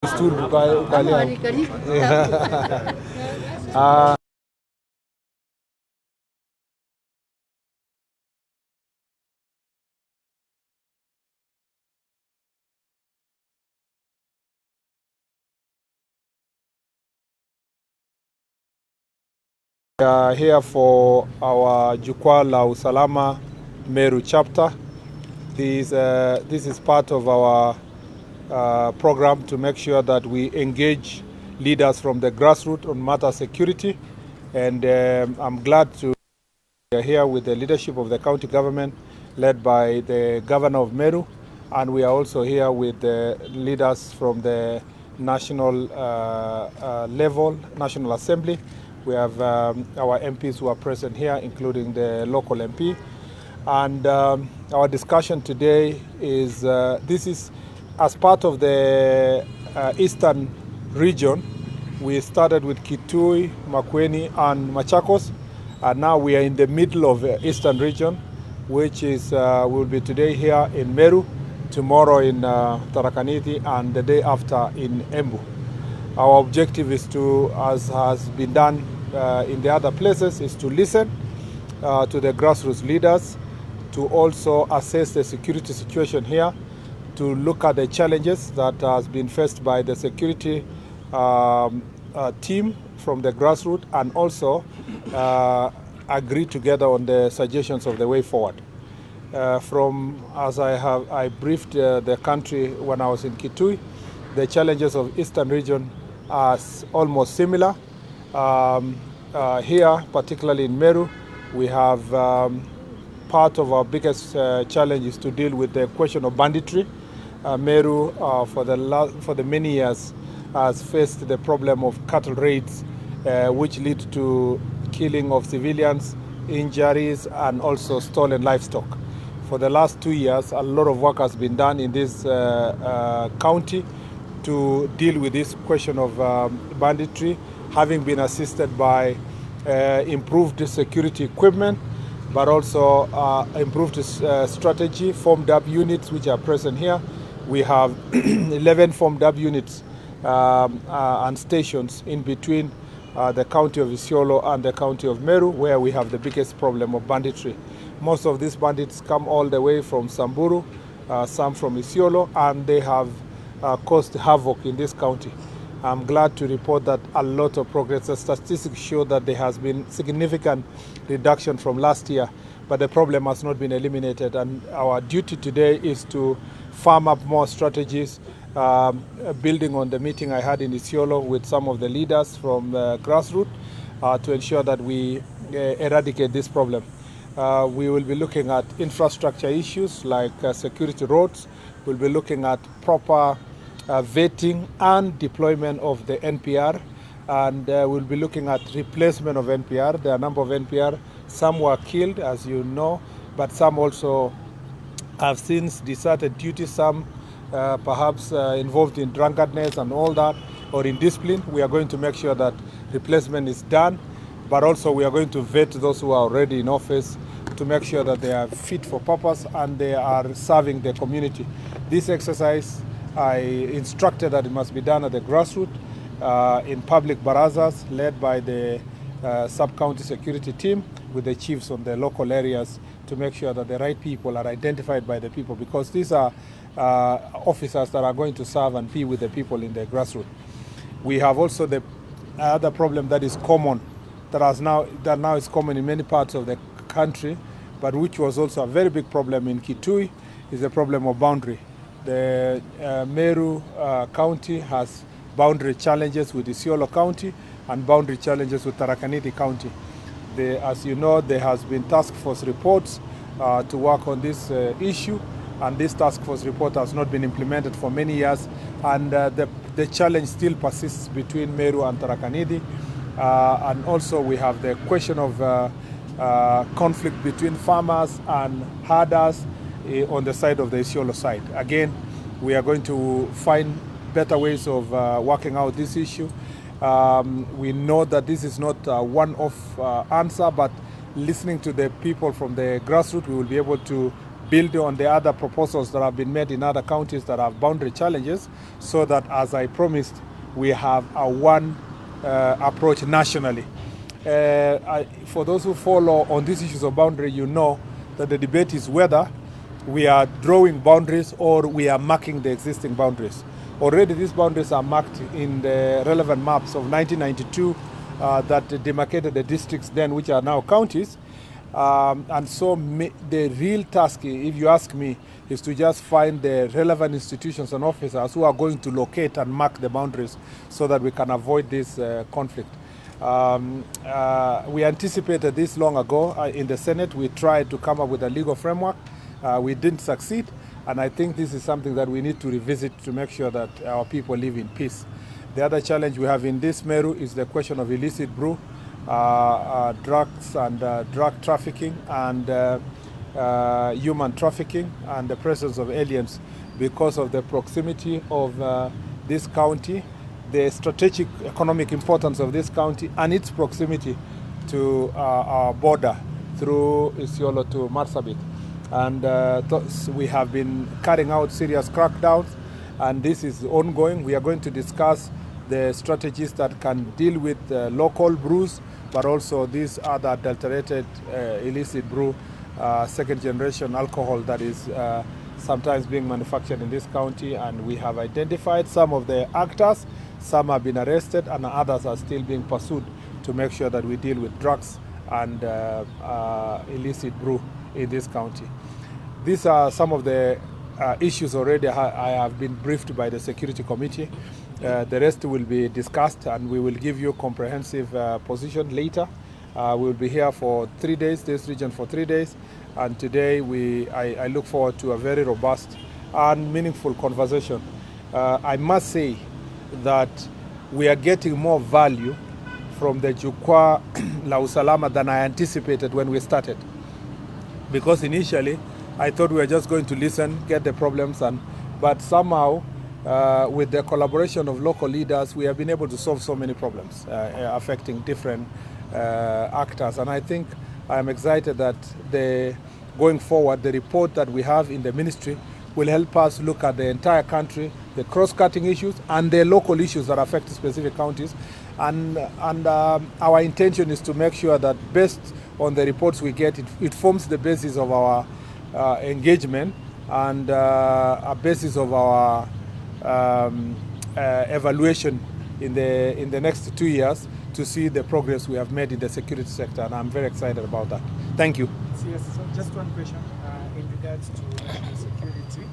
We are here for our Jukwaa la Usalama Meru chapter. This is part of our program to make sure that we engage leaders from the grassroots on matter security. And I'm glad to be here with the leadership of the county government led by the governor of Meru. And we are also here with the leaders from the national level, National Assembly. We have our MPs who are present here, including the local MP. And our discussion today is, this is as part of the eastern region. We started with Kitui, Makwiny, and Machakos. And now we are in the middle of the eastern region, which is, will be today here in Meru, tomorrow in Tharaka Nithi, and the day after in Embu. Our objective is to, as has been done in the other places, is to listen to the grassroots leaders, to also assess the security situation here, to look at the challenges that has been faced by the security team from the grassroots, and also agree together on the suggestions of the way forward. As I briefed the country when I was in Kitui, the challenges of eastern region are almost similar. Here, particularly in Meru, we have part of our biggest challenge is to deal with the question of banditry. Meru, for the many years, has faced the problem of cattle raids, which lead to killing of civilians, injuries, and also stolen livestock. For the last 2 years, a lot of work has been done in this county to deal with this question of banditry, having been assisted by improved security equipment, but also improved strategy, formed up units which are present here. We have 11 formed up units and stations in between the county of Isiolo and the county of Meru, where we have the biggest problem of banditry. Most of these bandits come all the way from Samburu, some from Isiolo, and they have caused havoc in this county. I'm glad to report that a lot of progress. The statistics show that there has been significant reduction from last year, but the problem has not been eliminated. And our duty today is to farm up more strategies, building on the meeting I had in Isiolo with some of the leaders from grassroots to ensure that we eradicate this problem. We will be looking at infrastructure issues like security roads. We'll be looking at proper vetting and deployment of the NPR, and we'll be looking at replacement of NPR. There are a number of NPR. Some were killed, as you know, but some also have since deserted duty. Some perhaps involved in drunkenness and all that, or in discipline. We are going to make sure that replacement is done, but also we are going to vet those who are already in office to make sure that they are fit for purpose and they are serving the community. This exercise, I instructed that it must be done at the grassroots, in public barazas led by the sub-county security team with the chiefs on the local areas to make sure that the right people are identified by the people, because these are officers that are going to serve and be with the people in the grassroots. We have also the other problem that is common, that now is common in many parts of the country, but which was also a very big problem in Kitui, is the problem of boundary. The Meru County has boundary challenges with Isiolo County and boundary challenges with Tharaka Nithi County. As you know, there has been task force reports to work on this issue, and this task force report has not been implemented for many years, and the challenge still persists between Meru and Tharaka Nithi. And also we have the question of conflict between farmers and herders on the side of the Isiolo side. Again, we are going to find better ways of working out this issue. We know that this is not a one-off answer, but listening to the people from the grassroots, we will be able to build on the other proposals that have been made in other counties that have boundary challenges, so that, as I promised, we have a one approach nationally. For those who follow on these issues of boundary, you know that the debate is whether we are drawing boundaries or we are marking the existing boundaries. Already these boundaries are marked in the relevant maps of 1992 that demarcated the districts then, which are now counties. And so the real task, if you ask me, is to just find the relevant institutions and officers who are going to locate and mark the boundaries so that we can avoid this conflict. We anticipated this long ago in the Senate. We tried to come up with a legal framework. We didn't succeed, and I think this is something that we need to revisit to make sure that our people live in peace. The other challenge we have in this Meru is the question of illicit brew, drugs and drug trafficking, and human trafficking, and the presence of aliens because of the proximity of this county, the strategic economic importance of this county, and its proximity to our border through Isiolo to Marsabit. And we have been carrying out serious crackdowns, and this is ongoing. We are going to discuss the strategies that can deal with local brews, but also these other adulterated illicit brew, second generation alcohol that is sometimes being manufactured in this county. And we have identified some of the actors. Some have been arrested and others are still being pursued to make sure that we deal with drugs and illicit brew in this county. These are some of the issues already I have been briefed by the Security Committee. The rest will be discussed, and we will give you comprehensive position later. We will be here for 3 days, this region for 3 days, and today I look forward to a very robust and meaningful conversation. I must say that we are getting more value from the Jukwaa la Usalama than I anticipated when we started. Because initially, I thought we were just going to listen, get the problems, but somehow, with the collaboration of local leaders, we have been able to solve so many problems affecting different actors. And I think I am excited that going forward, the report that we have in the ministry will help us look at the entire country, the cross-cutting issues and the local issues that affect specific counties. And our intention is to make sure that based on the reports we get, it forms the basis of our engagement and a basis of our evaluation in the next 2 years to see the progress we have made in the security sector. And I'm very excited about that. Thank you. Yes, so just one question in regards to national security.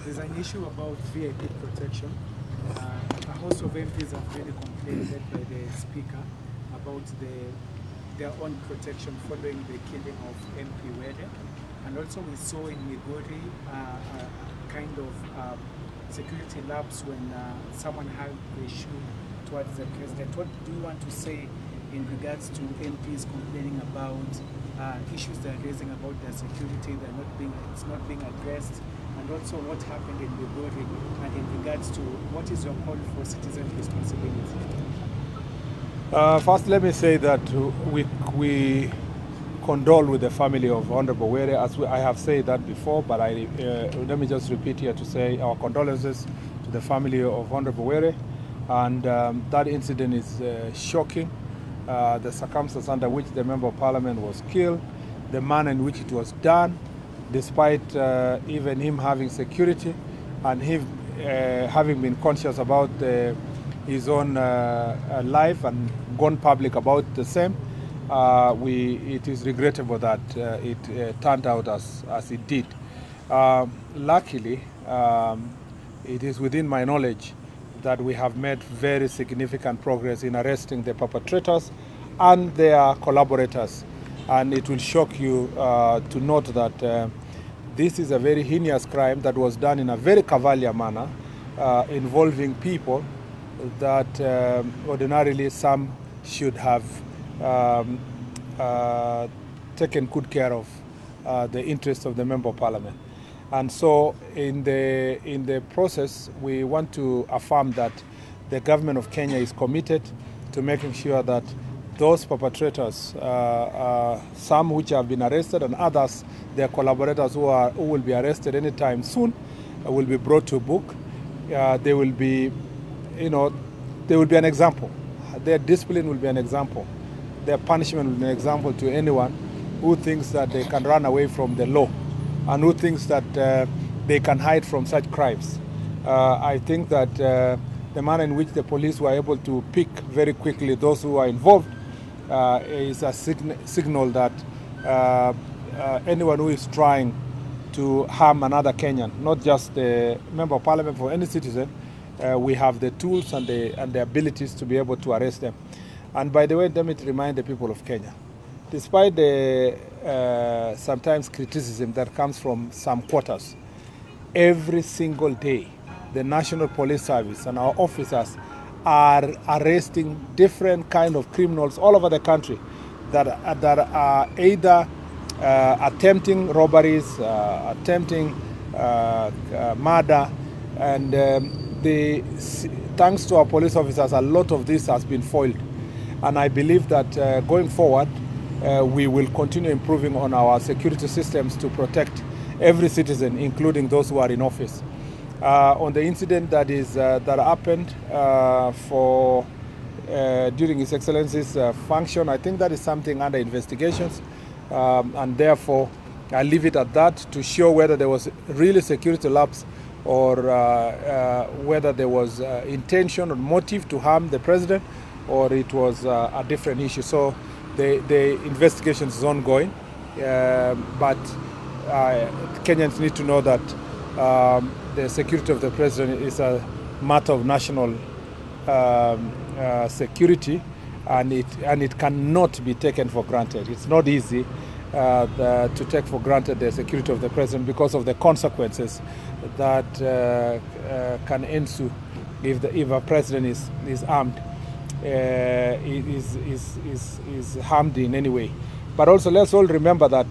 There's an issue about VIP protection. A host of MPs have really complained by the Speaker about their own protection following the killing of MP Were. And also we saw in Migori kind of security lapse when someone had a issue towards the president. What do you want to say in regards to MPs complaining about issues they're raising about their security, it's not being addressed, and also what happened in Migori, and in regards to what is your call for citizen responsibility? First, let me say that we condole with the family of Honorable Were, as I have said that before, but let me just repeat here to say our condolences to the family of Honorable Were, and that incident is shocking. The circumstances under which the Member of Parliament was killed, the manner in which it was done, despite even him having security and him having been conscious about his own life and gone public about the same. It is regrettable that it turned out as it did. Luckily, it is within my knowledge that we have made very significant progress in arresting the perpetrators and their collaborators. And it will shock you to note that this is a very heinous crime that was done in a very cavalier manner, involving people that ordinarily some should have taken good care of the interests of the Member of Parliament. And so in the process, we want to affirm that the government of Kenya is committed to making sure that those perpetrators, some which have been arrested and others, their collaborators who will be arrested anytime soon, will be brought to book. They will be, they will be an example. Their discipline will be an example. Their punishment will be an example to anyone who thinks that they can run away from the law and who thinks that they can hide from such crimes. I think that the manner in which the police were able to pick very quickly those who are involved is a signal that anyone who is trying to harm another Kenyan, not just the member of parliament, for any citizen, we have the tools and the abilities to be able to arrest them. And by the way, let me remind the people of Kenya, despite the sometimes criticism that comes from some quarters, every single day, the National Police Service and our officers are arresting different kind of criminals all over the country that are either attempting robberies, attempting murder, and thanks to our police officers, a lot of this has been foiled. And I believe that going forward, we will continue improving on our security systems to protect every citizen, including those who are in office. On the incident that happened during His Excellency's function, I think that is something under investigations, and therefore I leave it at that to show whether there was really security lapse or whether there was intention or motive to harm the president, or it was a different issue. So the investigation is ongoing, but Kenyans need to know that the security of the president is a matter of national security, and it cannot be taken for granted. It's not easy to take for granted the security of the president because of the consequences that can ensue if a president is armed, is harmed in any way. But also let's all remember that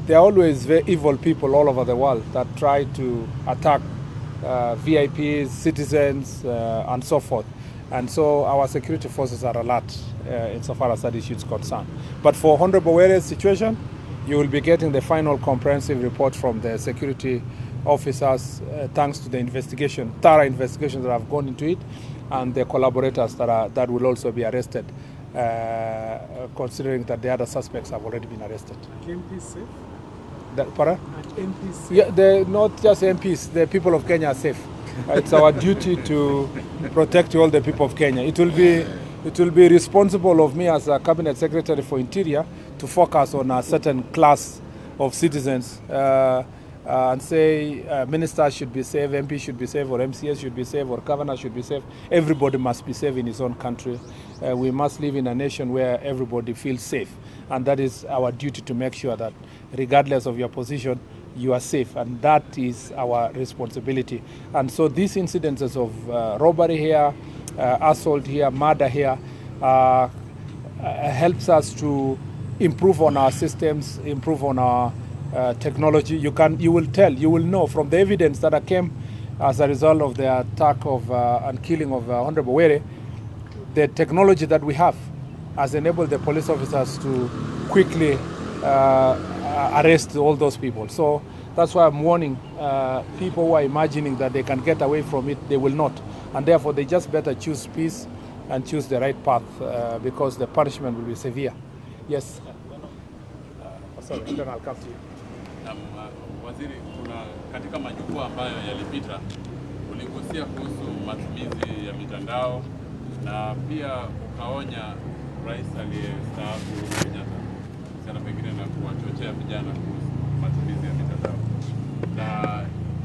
there are always very evil people all over the world that try to attack VIPs, citizens, and so forth. And so our security forces are alert insofar as that issue is concerned. But for Honorable Were's situation, you will be getting the final comprehensive report from the security officers, thanks to the thorough investigations that have gone into it, and the collaborators that will also be arrested, considering that the other suspects have already been arrested. MPs safe? MPs safe? Yeah, not just MPs, the people of Kenya are safe. It's our duty to protect all the people of Kenya. It will be responsible of me as a Cabinet Secretary for Interior to focus on a certain class of citizens and say ministers should be safe, MPs should be safe, or MCS should be safe, or governors should be safe. Everybody must be safe in his own country. We must live in a nation where everybody feels safe. And that is our duty, to make sure that regardless of your position, you are safe, and that is our responsibility. And so these incidences of robbery here, assault here, murder here, helps us to improve on our systems, improve on our technology. You will know from the evidence that came as a result of the attack of and killing of Honorable Were, the technology that we have has enabled the police officers to quickly arrest all those people. So that's why I'm warning people who are imagining that they can get away from it. They will not, and therefore they just better choose peace and choose the right path, because the punishment will be severe. Yes. Sorry, then I'll come to you. Waziri, katika majukwaa ambayo yalipita uligusia kuhusu matumizi ya mitandao na pia ukaonya rais aliyestaafu Kenyatta sana pengine na kuwachochea vijana kuhusu matumizi ya mitandao, na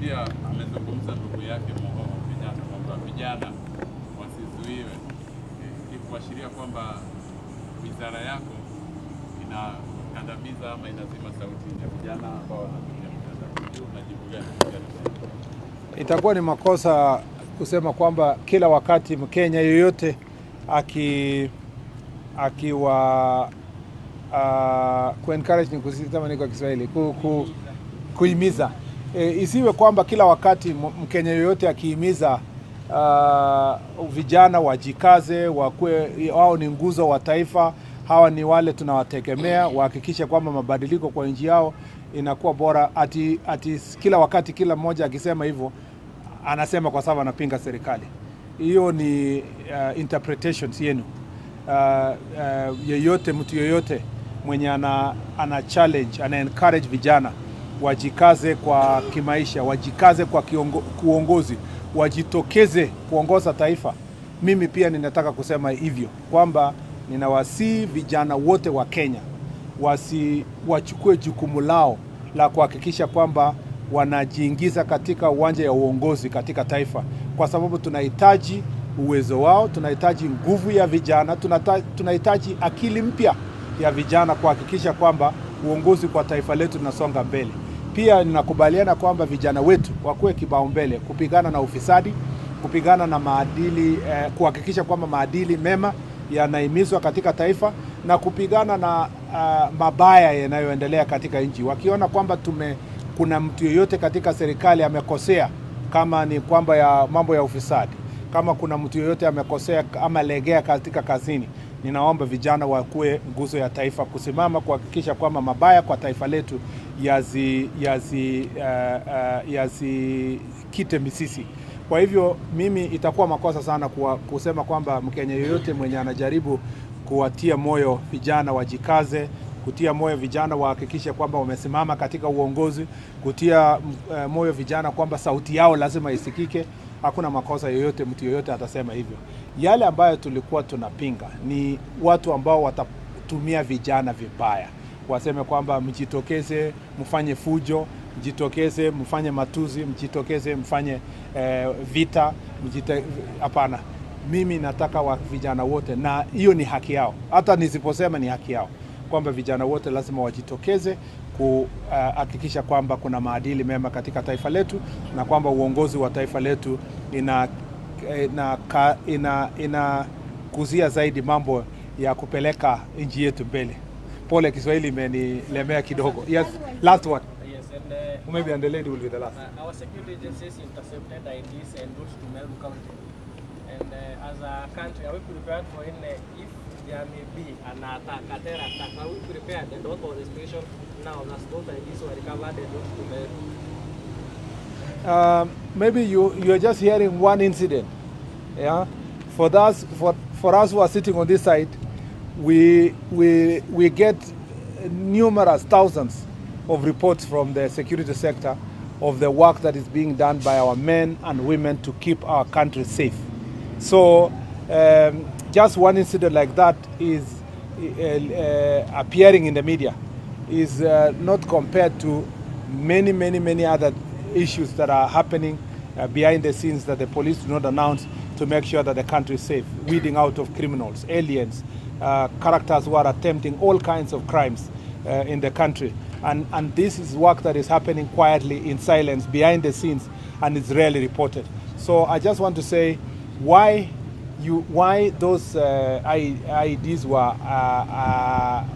pia amezungumza ndugu yake Kenyatta kwamba vijana wasizuiwe, kuashiria kwamba wizara yako inakandamiza ama inazima sauti ya vijana ambao wanatumia mitandao. Unajibu gani? Itakuwa ni makosa kusema kwamba kila wakati Mkenya yoyote akiwa ku-encourage, ni kusema ni kwa Kiswahili, kuhimiza. Isiwe kwamba kila wakati Mkenya yoyote akihimiza vijana wajikaze, wao ni nguzo wa taifa, hawa ni wale tunawategemea, wahakikishe kwamba mabadiliko kwa nchi yao inakuwa bora. Ati kila wakati kila mmoja akisema hivyo anasema kwa sababu anapinga serikali. Hiyo ni interpretations yenu. Mtu yeyote mwenye ana challenge, ana encourage vijana wajikaze kwa kimaisha, wajikaze kwa kuongozi, wajitokeze kuongoza taifa. Mimi pia ninataka kusema hivyo kwamba ninawasihi vijana wote wa Kenya wachukue jukumu lao la kuhakikisha kwamba wanajiingiza katika uwanja ya uongozi katika taifa, kwa sababu tunahitaji uwezo wao, tunahitaji nguvu ya vijana, tunahitaji akili mpya ya vijana kuhakikisha kwamba uongozi kwa taifa letu tunasonga mbele. Pia ninakubaliana kwamba vijana wetu wakuwe kipaumbele kupigana na ufisadi, kupigana na maadili, kuhakikisha kwamba maadili mema yanahimizwa katika taifa na kupigana na mabaya yanayoendelea katika nchi. Wakiona kwamba kuna mtu yeyote katika serikali amekosea, kama ni kwamba ya mambo ya ufisadi, kama kuna mtu yeyote amekosea ama legea katika kazini, ninaomba vijana wakuwe nguzo ya taifa kusimama kuhakikisha kwamba mabaya kwa taifa letu yazikite misisi. Kwa hivyo mimi itakuwa makosa sana kusema kwamba Mkenya yeyote mwenye anajaribu kuwatia moyo vijana wajikaze, kutia moyo vijana wahakikishe kwamba wamesimama katika uongozi, kutia moyo vijana kwamba sauti yao lazima isikike. Hakuna makosa yoyote, mtu yoyote atasema hivyo. Yale ambayo tulikuwa tunapinga ni watu ambao watatumia vijana vibaya, waseme kwamba mjitokeze mfanye fujo, mjitokeze mfanye matuzi, mjitokeze mfanye vita. Hapana, mimi nataka vijana wote, na hiyo ni haki yao, hata nisiposema ni haki yao, kwamba vijana wote lazima wajitokeze kuhakikisha kwamba kuna maadili mema katika taifa letu na kwamba uongozi wa taifa letu inakuzia zaidi mambo ya kupeleka nchi yetu mbele. Pole, Kiswahili imenilemea kidogo. Yes, last one. Yes, and maybe and the lady will be the last. Our security agencies intercepted IDs and routes to Murkomen. And as a country, are we prepared for if there may be an attack, a terror attack? Are we prepared? And what was the situation now that those IDs were recovered and routes to Murkomen? Maybe you're just hearing one incident. Yeah, for us who are sitting on this side, we get numerous thousands of reports from the security sector of the work that is being done by our men and women to keep our country safe. So just one incident like that is appearing in the media is not compared to many other issues that are happening behind the scenes that the police do not announce to make sure that the country is safe, weeding out of criminals, aliens, characters who are attempting all kinds of crimes in the country. And this is work that is happening quietly in silence behind the scenes, and it's rarely reported. So I just want to say why those IEDs were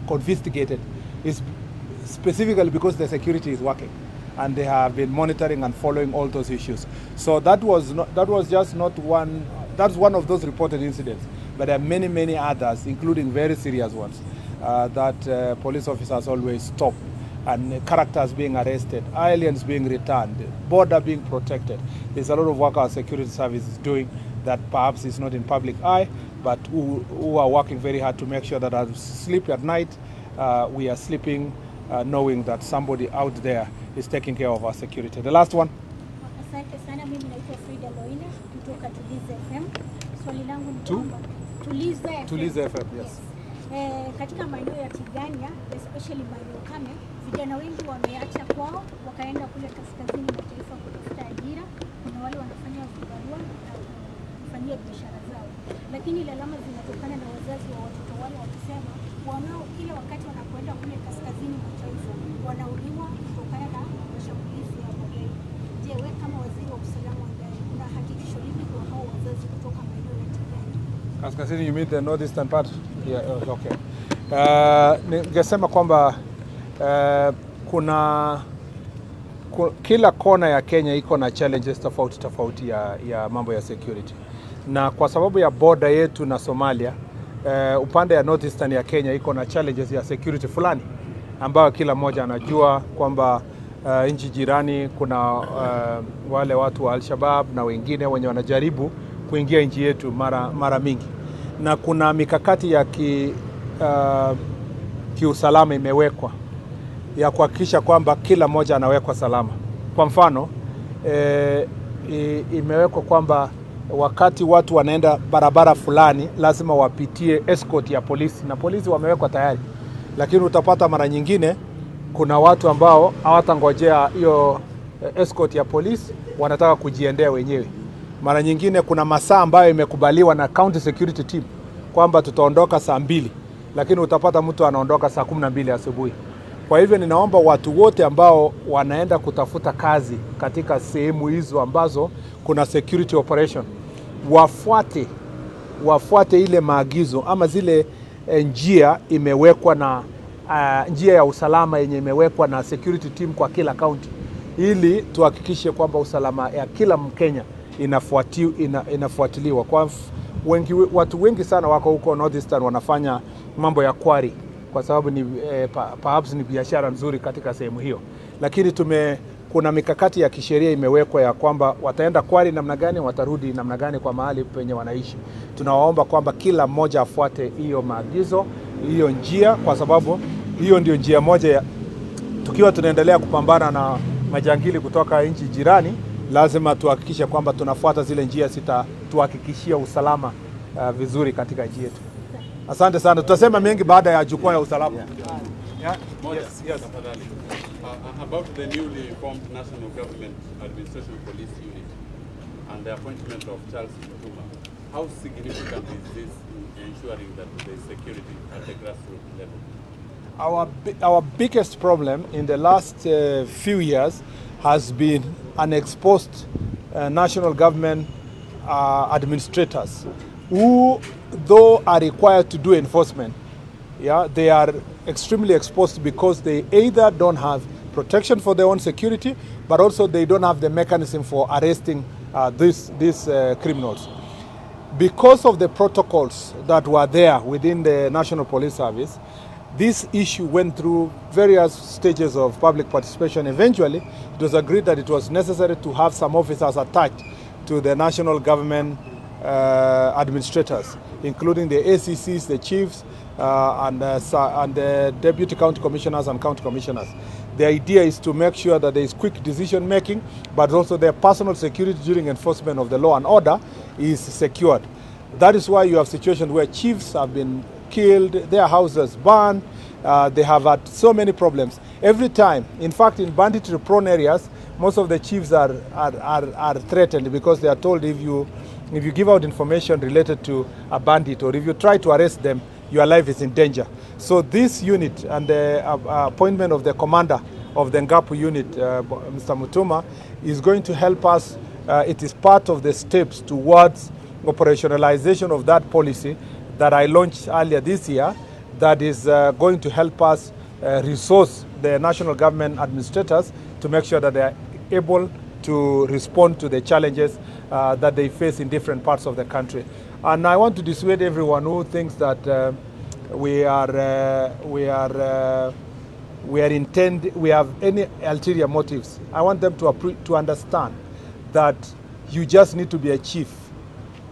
confiscated is specifically because the security is working and they have been monitoring and following all those issues. So that's one of those reported incidents, but there are many others, including very serious ones, that police officers always stop, and characters being arrested, aliens being returned, border being protected. There's a lot of work our security service is doing that perhaps is not in public eye, but who are working very hard to make sure that as we sleep at night, we are sleeping knowing that somebody out there is taking care of our security. The last one. Asante sana, mimi naitwa Frida Loina kutoka Tulize FM. Swali langu ni kwamba Tulize FM, yes. Katika maeneo ya Tigania, especially Murkomen, vijana wengi wameacha kwao wakaenda kule kaskazini mwa taifa kutafuta ajira. Kuna wale wanafanya vibarua na kufanyia biashara zao, lakini lalama zinatokana na wazazi wa watoto wale wakisema wanao kila wakati wanapoenda kule kaskazini mwa taifa wanauliwa kutokana na mashambulizi ya magaidi. Je, wewe kama waziri wa usalama wa ndani una hakikisho lipi kwa hao wazazi kutoka maeneo ya Tigania? Kaskazini, you mean the northeastern part? Yeah, okay. Ningesema kwamba kila kona ya Kenya iko na challenges tofauti ya mambo ya security, na kwa sababu ya border yetu na Somalia, upande ya northeastern ya Kenya iko na challenges ya security fulani ambayo kila mmoja anajua kwamba nchi jirani kuna wale watu wa Al-Shabaab na wengine wenye wanajaribu kuingia nchi yetu mara mingi, na kuna mikakati ya kiusalama imewekwa ya kuhakikisha kwamba kila mmoja anawekwa salama. Kwa mfano imewekwa kwamba wakati watu wanaenda barabara fulani lazima wapitie escort ya polisi, na polisi wamewekwa tayari, lakini utapata mara nyingine kuna watu ambao hawatangojea hiyo escort ya polisi, wanataka kujiendea wenyewe. Mara nyingine kuna masaa ambayo imekubaliwa na county security team kwamba tutaondoka saa 2, lakini utapata mtu anaondoka saa 12 asubuhi. Kwa hivyo ninaomba watu wote ambao wanaenda kutafuta kazi katika sehemu hizo ambazo kuna security operation wafuate ile maagizo ama zile njia imewekwa na njia ya usalama yenye imewekwa na security team kwa kila county, ili tuhakikishe kwamba usalama ya kila Mkenya inafuatiliwa. Kwa watu wengi sana wako huko northeastern wanafanya mambo ya quarry kwa sababu ni perhaps ni biashara nzuri katika sehemu hiyo, lakini kuna mikakati ya kisheria imewekwa ya kwamba wataenda quarry namna gani, watarudi namna gani kwa mahali penye wanaishi. Tunawaomba kwamba kila mmoja afuate hiyo maagizo, hiyo njia, kwa sababu hiyo ndio njia moja tukiwa tunaendelea kupambana na majangili kutoka nchi jirani, lazima tuhakikishe kwamba tunafuata zile njia tuhakikishia usalama vizuri katika nchi yetu. Asante sana. Tutasema mengi baada ya jukwaa ya usalama. Yes. About the newly formed National Government Administration Police Unit and the appointment of Charles Mutuma, how significant is this in ensuring that there is security at the grassroots level? Our biggest problem in the last few years has been unexposed national government administrators who, though are required to do enforcement, they are extremely exposed because they either don't have protection for their own security, but also they don't have the mechanism for arresting these criminals. Because of the protocols that were there within the National Police Service, this issue went through various stages of public participation. Eventually, it was agreed that it was necessary to have some officers attached to the national government administrators, including the ACCs, the chiefs, and the deputy county commissioners and county commissioners. The idea is to make sure that there is quick decision making, but also their personal security during enforcement of the law and order is secured. That is why you have situations where chiefs have been killed, their houses burned, they have had so many problems. Every time, in fact, in banditry prone areas, most of the chiefs are threatened because they are told if you give out information related to a bandit or if you try to arrest them, your life is in danger. So this unit and the appointment of the commander of the Ngapu unit, Mr. Mutuma, is going to help us. It is part of the steps towards operationalization of that policy that I launched earlier this year, that is going to help us resource the national government administrators to make sure that they are able to respond to the challenges that they face in different parts of the country. And I want to dissuade everyone who thinks that we have any ulterior motives. I want them to understand that you just need to be a chief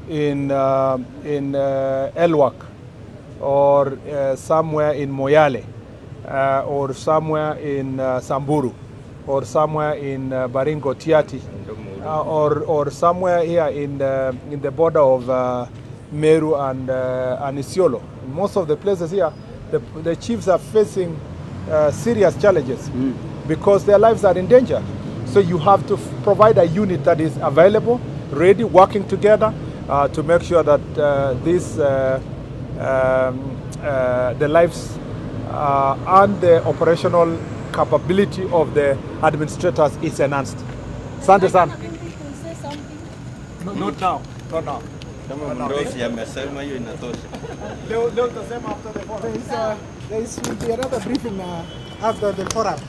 in Elwak or somewhere in Moyale or somewhere in Samburu or somewhere in Baringo Tiati or somewhere here in the border of Meru and Isiolo. In most of the places here, the chiefs are facing serious challenges because their lives are in danger. So you have to provide a unit that is available, ready, working together to make sure that the lives and the operational capability of the administrators is enhanced. Asante sana. Not now. Not now. Kama mdosi amesema hiyo inatosha. Leo tutasema after the forum. There will be another briefing after the forum.